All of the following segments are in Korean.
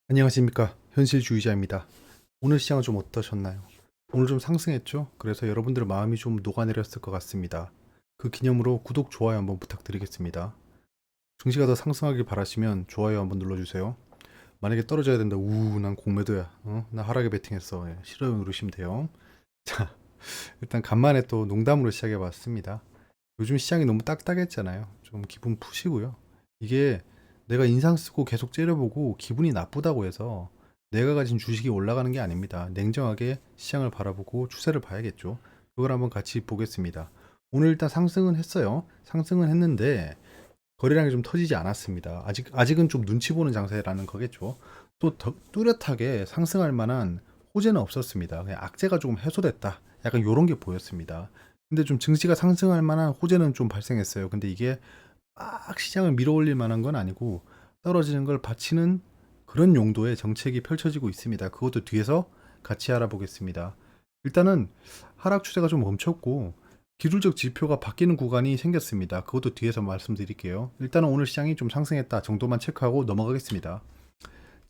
안녕하십니까, 현실주의자입니다. 오늘 시장은 좀 어떠셨나요? 오늘 좀 상승했죠? 그래서 여러분들 마음이 좀 녹아내렸을 것 같습니다. 그 기념으로 구독, 좋아요 한번 부탁드리겠습니다. 증시가 더 상승하길 바라시면 좋아요 한번 눌러주세요. 만약에 떨어져야 된다, 난 공매도야, 나 하락에 베팅했어, 싫어요 누르시면 돼요. 자, 일단 간만에 또 농담으로 시작해봤습니다. 요즘 시장이 너무 딱딱했잖아요. 좀 기분 푸시고요. 이게 내가 인상 쓰고 계속 째려보고 기분이 나쁘다고 해서 내가 가진 주식이 올라가는 게 아닙니다. 냉정하게 시장을 바라보고 추세를 봐야겠죠. 그걸 한번 같이 보겠습니다. 오늘 일단 상승은 했어요. 상승은 했는데 거래량이 좀 터지지 않았습니다. 아직은 좀 눈치 보는 장세라는 거겠죠. 또 뚜렷하게 상승할 만한 호재는 없었습니다. 그냥 악재가 조금 해소됐다. 약간 이런 게 보였습니다. 근데 좀 증시가 상승할 만한 호재는 좀 발생했어요. 근데 이게 막 시장을 밀어올릴 만한 건 아니고 떨어지는 걸 받치는 그런 용도의 정책이 펼쳐지고 있습니다. 그것도 뒤에서 같이 알아보겠습니다. 일단은 하락 추세가 좀 멈췄고 기술적 지표가 바뀌는 구간이 생겼습니다. 그것도 뒤에서 말씀드릴게요. 일단은 오늘 시장이 좀 상승했다 정도만 체크하고 넘어가겠습니다.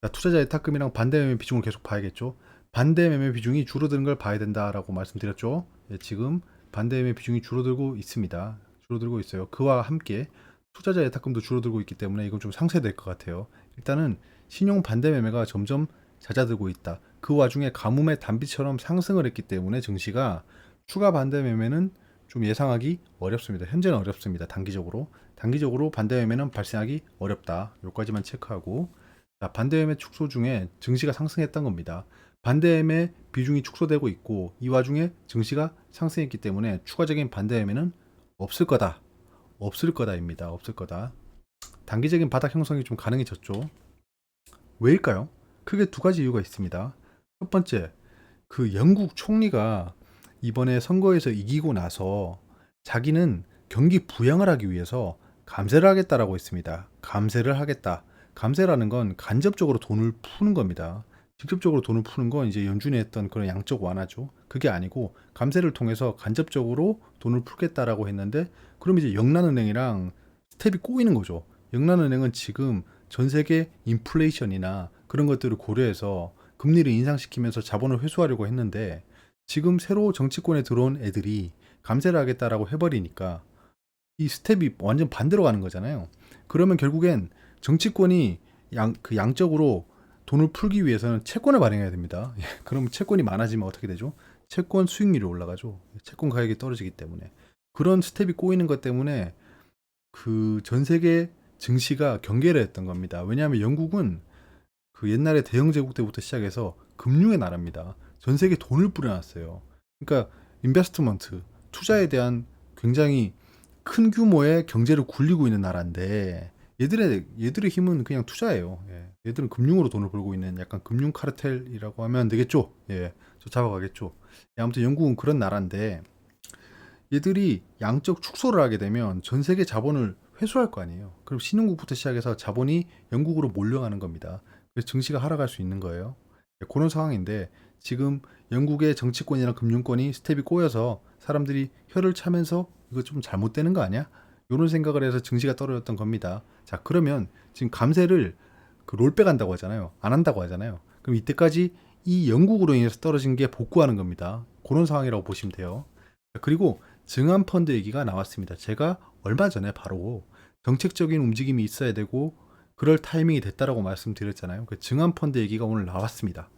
자, 투자자 예탁금이랑 반대 매매 비중을 계속 봐야겠죠. 반대 매매 비중이 줄어드는 걸 봐야 된다라고 말씀드렸죠. 지금 반대 매매 비중이 줄어들고 있습니다. 줄어들고 있어요. 그와 함께 투자자 예탁금도 줄어들고 있기 때문에 이건 좀 상쇄될 것 같아요. 일단은 신용 반대 매매가 점점 잦아들고 있다. 그 와중에 가뭄의 단비처럼 상승을 했기 때문에 증시가 추가 반대 매매는 좀 예상하기 어렵습니다. 현재는 어렵습니다. 단기적으로 반대 매매는 발생하기 어렵다. 여기까지만 체크하고, 자, 반대 매매 축소 중에 증시가 상승했던 겁니다. 반대 매매 비중이 축소되고 있고 이 와중에 증시가 상승했기 때문에 추가적인 반대 매매는 없을 거다입니다. 없을 거다. 단기적인 바닥 형성이 좀 가능해졌죠. 왜일까요? 크게 두 가지 이유가 있습니다. 첫 번째, 그 영국 총리가 이번에 선거에서 이기고 나서 자기는 경기 부양을 하기 위해서 감세를 하겠다라고 했습니다. 감세를 하겠다. 감세라는 건 간접적으로 돈을 푸는 겁니다. 직접적으로 돈을 푸는 건 이제 연준이 했던 그런 양적 완화죠. 그게 아니고 감세를 통해서 간접적으로 돈을 풀겠다라고 했는데, 그럼 이제 영란은행이랑 스텝이 꼬이는 거죠. 영란은행은 지금 전 세계 인플레이션이나 그런 것들을 고려해서 금리를 인상시키면서 자본을 회수하려고 했는데, 지금 새로 정치권에 들어온 애들이 감세를 하겠다라고 해버리니까 이 스텝이 완전 반대로 가는 거잖아요. 그러면 결국엔 정치권이 양적으로 돈을 풀기 위해서는 채권을 발행해야 됩니다. 그럼 채권이 많아지면 어떻게 되죠? 채권 수익률이 올라가죠. 채권 가격이 떨어지기 때문에. 그런 스텝이 꼬이는 것 때문에 그 전 세계 증시가 경계를 했던 겁니다. 왜냐하면 영국은 그 옛날에 대영 제국 때부터 시작해서 금융의 나라입니다. 전 세계 돈을 뿌려놨어요. 그러니까 인베스트먼트, 투자에 대한 굉장히 큰 규모의 경제를 굴리고 있는 나라인데, 얘들의 힘은 그냥 투자예요. 얘들은 금융으로 돈을 벌고 있는 약간 금융 카르텔이라고 하면 안 되겠죠. 저 잡아가겠죠. 아무튼 영국은 그런 나라인데, 얘들이 양적 축소를 하게 되면 전 세계 자본을 회수할 거 아니에요. 그럼 신흥국부터 시작해서 자본이 영국으로 몰려가는 겁니다. 그래서 증시가 하락할 수 있는 거예요. 그런 상황인데 지금 영국의 정치권이나 금융권이 스텝이 꼬여서 사람들이 혀를 차면서 이거 좀 잘못되는 거 아니야? 이런 생각을 해서 증시가 떨어졌던 겁니다. 자, 그러면 지금 감세를 그 롤백 한다고 하잖아요. 안 한다고 하잖아요. 그럼 이때까지 이 영국으로 인해서 떨어진 게 복구하는 겁니다. 그런 상황이라고 보시면 돼요. 그리고 증안펀드 얘기가 나왔습니다. 제가 얼마 전에 바로 정책적인 움직임이 있어야 되고 그럴 타이밍이 됐다라고 말씀드렸잖아요. 그 증안펀드 얘기가 오늘 나왔습니다.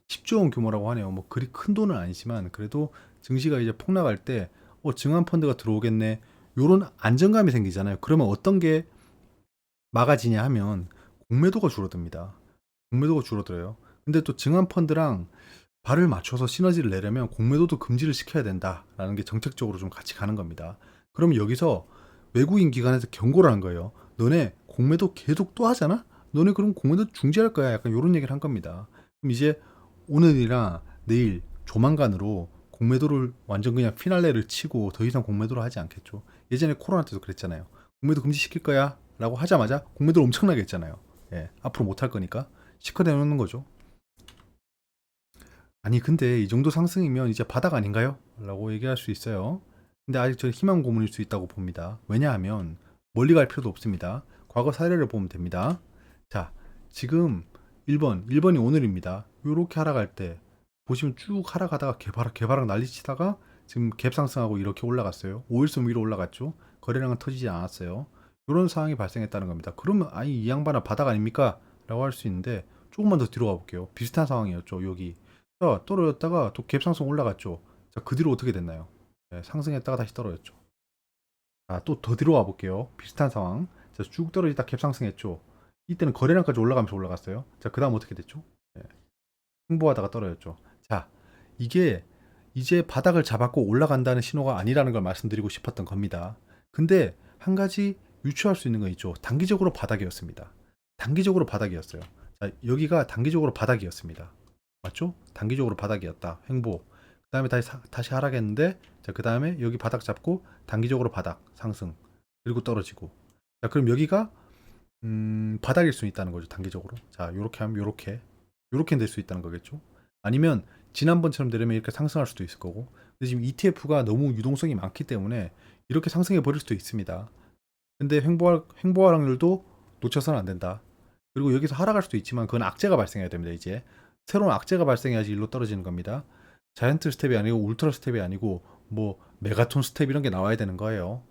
10조 원 규모라고 하네요. 뭐 그리 큰 돈은 아니지만 그래도 증시가 이제 폭락할 때 증안펀드가 들어오겠네. 요런 안정감이 생기잖아요. 그러면 어떤 게 막아지냐 하면 공매도가 줄어듭니다. 공매도가 줄어들어요. 근데 또 증안펀드랑 발을 맞춰서 시너지를 내려면 공매도도 금지를 시켜야 된다라는 게 정책적으로 좀 같이 가는 겁니다. 그럼 여기서 외국인 기관에서 경고를 한 거예요. 너네 공매도 계속 또 하잖아? 너네 그럼 공매도 중지할 거야. 약간 이런 얘기를 한 겁니다. 그럼 이제 오늘이나 내일 조만간으로 공매도를 완전 그냥 피날레를 치고 더 이상 공매도를 하지 않겠죠. 예전에 코로나 때도 그랬잖아요. 공매도 금지시킬 거야 라고 하자마자 공매도를 엄청나게 했잖아요. 앞으로 못 할 거니까 시커내 놓는 거죠. 아니 근데 이 정도 상승이면 이제 바닥 아닌가요? 라고 얘기할 수 있어요. 근데 아직 저는 희망 고문일 수 있다고 봅니다. 왜냐하면 멀리 갈 필요도 없습니다. 과거 사례를 보면 됩니다. 자, 지금 1번이 오늘입니다. 요렇게 하락할 때 보시면 쭉 하락하다가 개바락 난리치다가 지금 갭 상승하고 이렇게 올라갔어요. 5일선 위로 올라갔죠. 거래량은 터지지 않았어요. 이런 상황이 발생했다는 겁니다. 그러면 아니 이 양반은 바닥 아닙니까? 라고 할 수 있는데 조금만 더 뒤로 가볼게요. 비슷한 상황이었죠. 여기 자, 떨어졌다가 또 갭 상승 올라갔죠. 자, 그 뒤로 어떻게 됐나요? 네, 상승했다가 다시 떨어졌죠. 자, 또 더 뒤로 와볼게요. 비슷한 상황. 자, 쭉 떨어지다 갭 상승했죠. 이때는 거래량까지 올라가면서 올라갔어요. 자, 그 다음 어떻게 됐죠? 네, 홍보하다가 떨어졌죠. 자, 이게 이제 바닥을 잡았고 올라간다는 신호가 아니라는 걸 말씀드리고 싶었던 겁니다. 근데 한 가지 유추할 수 있는 거 있죠. 단기적으로 바닥이었습니다. 단기적으로 바닥이었어요. 자, 여기가 단기적으로 바닥이었습니다. 맞죠? 단기적으로 바닥이었다. 횡보. 그 다음에 다시 하락했는데, 자, 그 다음에 여기 바닥 잡고 단기적으로 바닥 상승. 그리고 떨어지고. 자, 그럼 여기가 바닥일 수 있다는 거죠. 단기적으로. 자, 요렇게 하면 요렇게 될 수 있다는 거겠죠. 아니면 지난번처럼 되려면 이렇게 상승할 수도 있을 거고. 근데 지금 ETF가 너무 유동성이 많기 때문에 이렇게 상승해 버릴 수도 있습니다. 근데 횡보할 확률도 놓쳐서는 안 된다. 그리고 여기서 하락할 수도 있지만 그건 악재가 발생해야 됩니다. 이제 새로운 악재가 발생해야지 일로 떨어지는 겁니다. 자이언트 스텝이 아니고 울트라 스텝이 아니고 뭐 메가톤 스텝 이런 게 나와야 되는 거예요.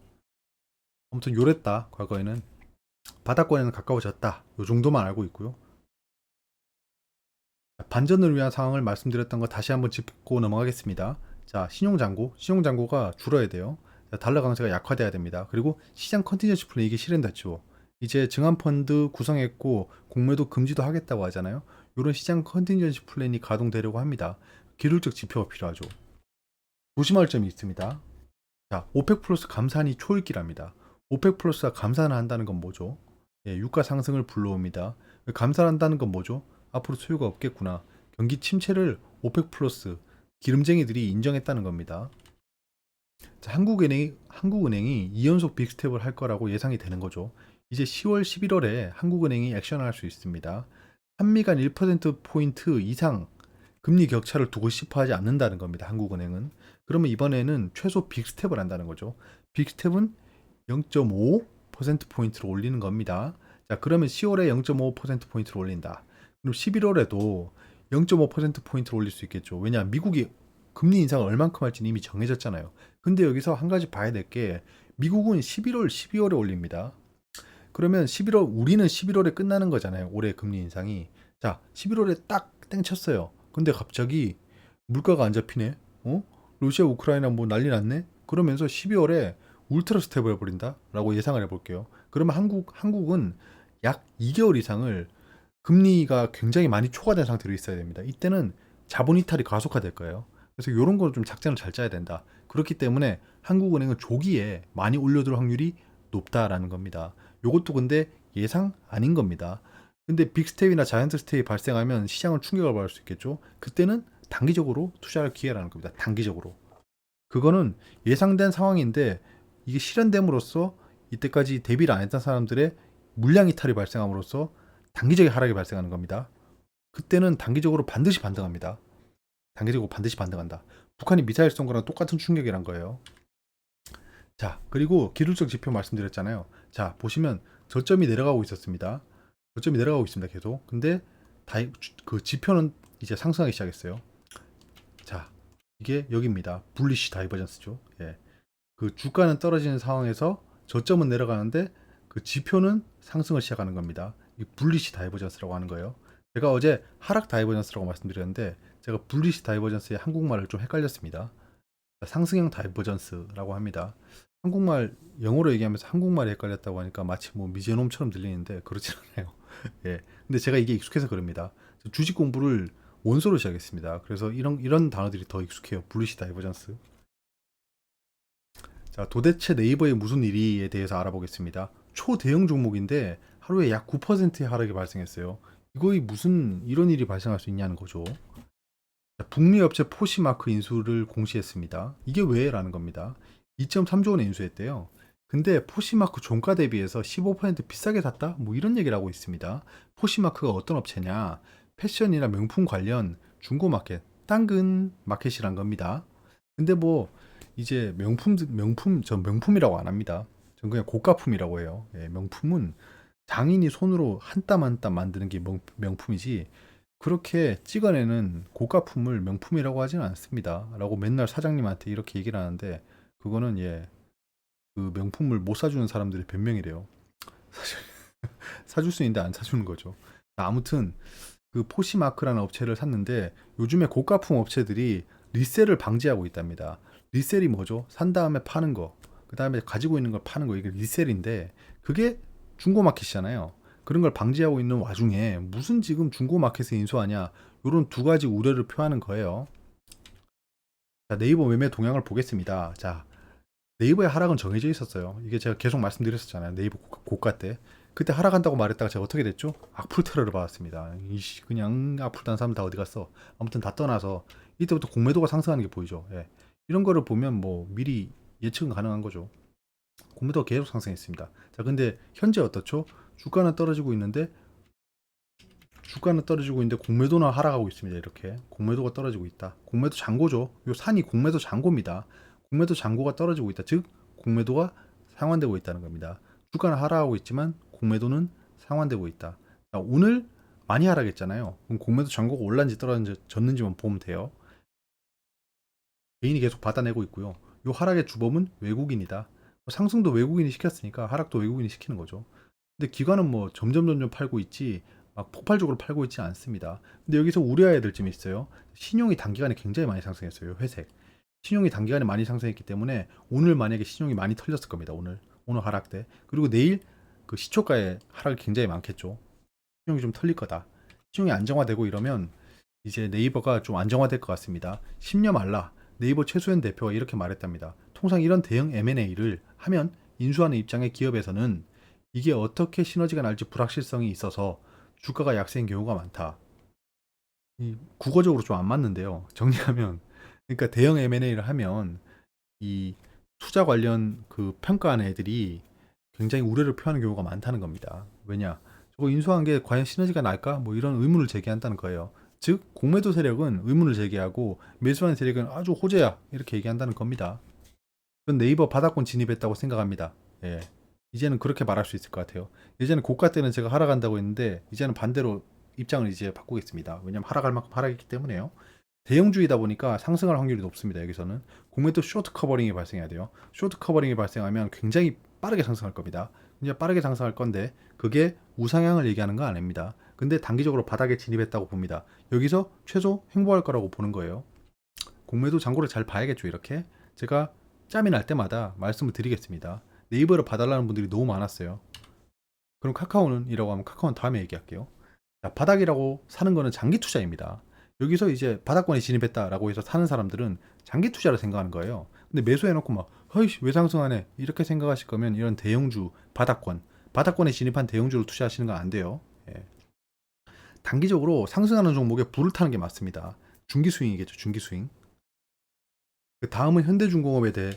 아무튼 요랬다. 과거에는 바닥권에는 가까워졌다. 요 정도만 알고 있고요. 반전을 위한 상황을 말씀드렸던 거 다시 한번 짚고 넘어가겠습니다. 자, 신용잔고가 줄어야 돼요. 자, 달러 강세가 약화돼야 됩니다. 그리고 시장 컨티전시 플레이 이게 실현됐죠. 이제 증환펀드 구성했고 공매도 금지도 하겠다고 하잖아요. 이런 시장 컨티전시 플랜이 가동되려고 합니다. 기술적 지표가 필요하죠. 조심할 점이 있습니다. 자, 오펙 플러스 감산이 초읽기랍니다. 오펙 플러스가 감산을 한다는 건 뭐죠? 예, 유가 상승을 불러옵니다. 감산한다는 건 뭐죠? 앞으로 수요가 없겠구나. 경기 침체를 오펙 플러스 기름쟁이들이 인정했다는 겁니다. 자, 한국은행이 2연속 빅스텝을 할 거라고 예상이 되는 거죠. 이제 10월, 11월에 한국은행이 액션을 할 수 있습니다. 한미 간 1%포인트 이상 금리 격차를 두고 싶어 하지 않는다는 겁니다. 한국은행은. 그러면 이번에는 최소 빅스텝을 한다는 거죠. 빅스텝은 0.5%포인트로 올리는 겁니다. 자, 그러면 10월에 0.5%포인트로 올린다. 그럼 11월에도 0.5%포인트로 올릴 수 있겠죠. 왜냐, 미국이 금리 인상을 얼만큼 할지는 이미 정해졌잖아요. 근데 여기서 한 가지 봐야 될 게 미국은 11월, 12월에 올립니다. 그러면 우리는 11월에 끝나는 거잖아요. 올해 금리 인상이. 자, 11월에 딱 땡쳤어요. 근데 갑자기 물가가 안 잡히네. 러시아, 우크라이나 뭐 난리 났네. 그러면서 12월에 울트라 스텝을 해버린다? 라고 예상을 해볼게요. 그러면 한국은 약 2개월 이상을 금리가 굉장히 많이 초과된 상태로 있어야 됩니다. 이때는 자본 이탈이 가속화될 거예요. 그래서 이런 걸 좀 작전을 잘 짜야 된다. 그렇기 때문에 한국은행은 조기에 많이 올려둘 확률이 높다라는 겁니다. 이것도 근데 예상 아닌 겁니다. 근데 빅스텝이나 자이언트 스텝이 발생하면 시장은 충격을 받을 수 있겠죠. 그때는 단기적으로 투자할 기회라는 겁니다. 단기적으로. 그거는 예상된 상황인데 이게 실현됨으로써 이때까지 대비를 안 했던 사람들의 물량 이탈이 발생함으로써 단기적인 하락이 발생하는 겁니다. 그때는 단기적으로 반드시 반등합니다. 단기적으로 반드시 반등한다. 북한이 미사일 쏜 거랑 똑같은 충격이란 거예요. 자, 그리고 기술적 지표 말씀드렸잖아요. 자, 보시면 저점이 내려가고 있었습니다. 저점이 내려가고 있습니다. 계속. 근데 그 지표는 이제 상승하기 시작했어요. 자, 이게 여기입니다. 불리시 다이버전스죠. 예. 그 주가는 떨어지는 상황에서 저점은 내려가는데 그 지표는 상승을 시작하는 겁니다. 이 불리시 다이버전스라고 하는 거예요. 제가 어제 하락 다이버전스라고 말씀드렸는데 제가 불리시 다이버전스의 한국말을 좀 헷갈렸습니다. 상승형 다이버전스라고 합니다. 한국말 영어로 얘기하면서 한국말이 헷갈렸다고 하니까 마치 뭐 미제놈처럼 들리는데 그렇지 않아요. 예. 근데 제가 이게 익숙해서 그럽니다. 주식 공부를 원서로 시작했습니다. 그래서 이런 단어들이 더 익숙해요. 불리시 다이버전스. 자, 도대체 네이버에 무슨 일이에 대해서 알아보겠습니다. 초대형 종목인데 하루에 약 9%의 하락이 발생했어요. 이거이 무슨 이런 일이 발생할 수 있냐는 거죠. 자, 북미 업체 포시마크 인수를 공시했습니다. 이게 왜? 라는 겁니다. 2.3조 원에 인수했대요. 근데 포시마크 종가 대비해서 15% 비싸게 샀다? 뭐 이런 얘기를 하고 있습니다. 포시마크가 어떤 업체냐? 패션이나 명품 관련 중고 마켓, 당근 마켓이란 겁니다. 근데 뭐 이제 전 명품이라고 안 합니다. 전 그냥 고가품이라고 해요. 예, 명품은 장인이 손으로 한 땀 한 땀 만드는 게 명품이지, 그렇게 찍어내는 고가품을 명품이라고 하지는 않습니다. 라고 맨날 사장님한테 이렇게 얘기를 하는데, 그거는 그 명품을 못 사주는 사람들의 변명이래요. 사실 사줄 수 있는데 안 사주는 거죠. 아무튼 그 포시마크라는 업체를 샀는데, 요즘에 고가품 업체들이 리셀을 방지하고 있답니다. 리셀이 뭐죠? 산 다음에 파는 거, 그 다음에 가지고 있는 걸 파는 거, 이게 리셀인데, 그게 중고마켓이잖아요. 그런 걸 방지하고 있는 와중에 무슨 지금 중고마켓에 인수하냐, 이런 두 가지 우려를 표하는 거예요. 자, 네이버 매매 동향을 보겠습니다. 자, 네이버의 하락은 정해져 있었어요. 이게 제가 계속 말씀드렸었잖아요. 네이버 고가 때. 그때 하락한다고 말했다가 제가 어떻게 됐죠? 악플 테러를 받았습니다. 이씨, 그냥 악플 단 사람 다 어디 갔어? 아무튼 다 떠나서 이때부터 공매도가 상승하는 게 보이죠. 예. 이런 거를 보면 뭐 미리 예측은 가능한 거죠. 공매도가 계속 상승했습니다. 자, 근데 현재 어떻죠? 주가는 떨어지고 있는데 공매도는 하락하고 있습니다. 이렇게 공매도가 떨어지고 있다. 공매도 잔고죠. 요 산이 공매도 잔고입니다. 공매도 잔고가 떨어지고 있다. 즉 공매도가 상환되고 있다는 겁니다. 주가는 하락하고 있지만 공매도는 상환되고 있다. 자, 오늘 많이 하락했잖아요. 그럼 공매도 잔고가 올랐는지 떨어졌는지만 보면 돼요. 개인이 계속 받아내고 있고요. 요 하락의 주범은 외국인이다. 상승도 외국인이 시켰으니까 하락도 외국인이 시키는 거죠. 근데 기관은 뭐 점점 팔고 있지, 막 폭발적으로 팔고 있지 않습니다. 근데 여기서 우려해야 될 점이 있어요. 신용이 단기간에 굉장히 많이 상승했어요. 회색. 신용이 단기간에 많이 상승했기 때문에 오늘 만약에 신용이 많이 털렸을 겁니다. 오늘 하락 때. 그리고 내일 그 시초가에 하락이 굉장히 많겠죠. 신용이 좀 털릴 거다. 신용이 안정화되고 이러면 이제 네이버가 좀 안정화될 것 같습니다. 10년 말라 네이버 최수현 대표가 이렇게 말했답니다. 통상 이런 대형 M&A를 하면 인수하는 입장의 기업에서는 이게 어떻게 시너지가 날지 불확실성이 있어서 주가가 약세인 경우가 많다. 국어적으로 좀 안 맞는데요. 정리하면, 그러니까 대형 M&A를 하면 이 투자 관련 그 평가하는 애들이 굉장히 우려를 표하는 경우가 많다는 겁니다. 왜냐? 저거 인수한 게 과연 시너지가 날까? 뭐 이런 의문을 제기한다는 거예요. 즉 공매도 세력은 의문을 제기하고 매수하는 세력은 아주 호재야 이렇게 얘기한다는 겁니다. 그건 네이버 바닥권 진입했다고 생각합니다. 예. 이제는 그렇게 말할 수 있을 것 같아요. 예전에 고가 때는 제가 하락한다고 했는데 이제는 반대로 입장을 이제 바꾸겠습니다. 왜냐면 하락할 만큼 하락했기 때문에요. 대형주이다 보니까 상승할 확률이 높습니다. 여기서는 공매도 쇼트 커버링이 발생해야 돼요. 쇼트 커버링이 발생하면 굉장히 빠르게 상승할 겁니다. 이제 빠르게 상승할 건데 그게 우상향을 얘기하는 거 아닙니다. 근데 단기적으로 바닥에 진입했다고 봅니다. 여기서 최소 횡보할 거라고 보는 거예요. 공매도 잔고를 잘 봐야겠죠. 이렇게 제가 짬이 날 때마다 말씀을 드리겠습니다. 네이버를 봐달라는 분들이 너무 많았어요. 그럼 카카오는? 이라고 하면 카카오는 다음에 얘기할게요. 자, 바닥이라고 사는 거는 장기 투자입니다. 여기서 이제 바닥권에 진입했다라고 해서 사는 사람들은 장기 투자를 생각하는 거예요. 근데 매수해놓고 막 허이씨 왜 상승하네 이렇게 생각하실 거면 이런 대형주 바닥권에 진입한 대형주를 투자하시는 건 안 돼요. 예. 단기적으로 상승하는 종목에 불을 타는 게 맞습니다. 중기 스윙이겠죠. 중기 스윙. 그 다음은 현대중공업에 대해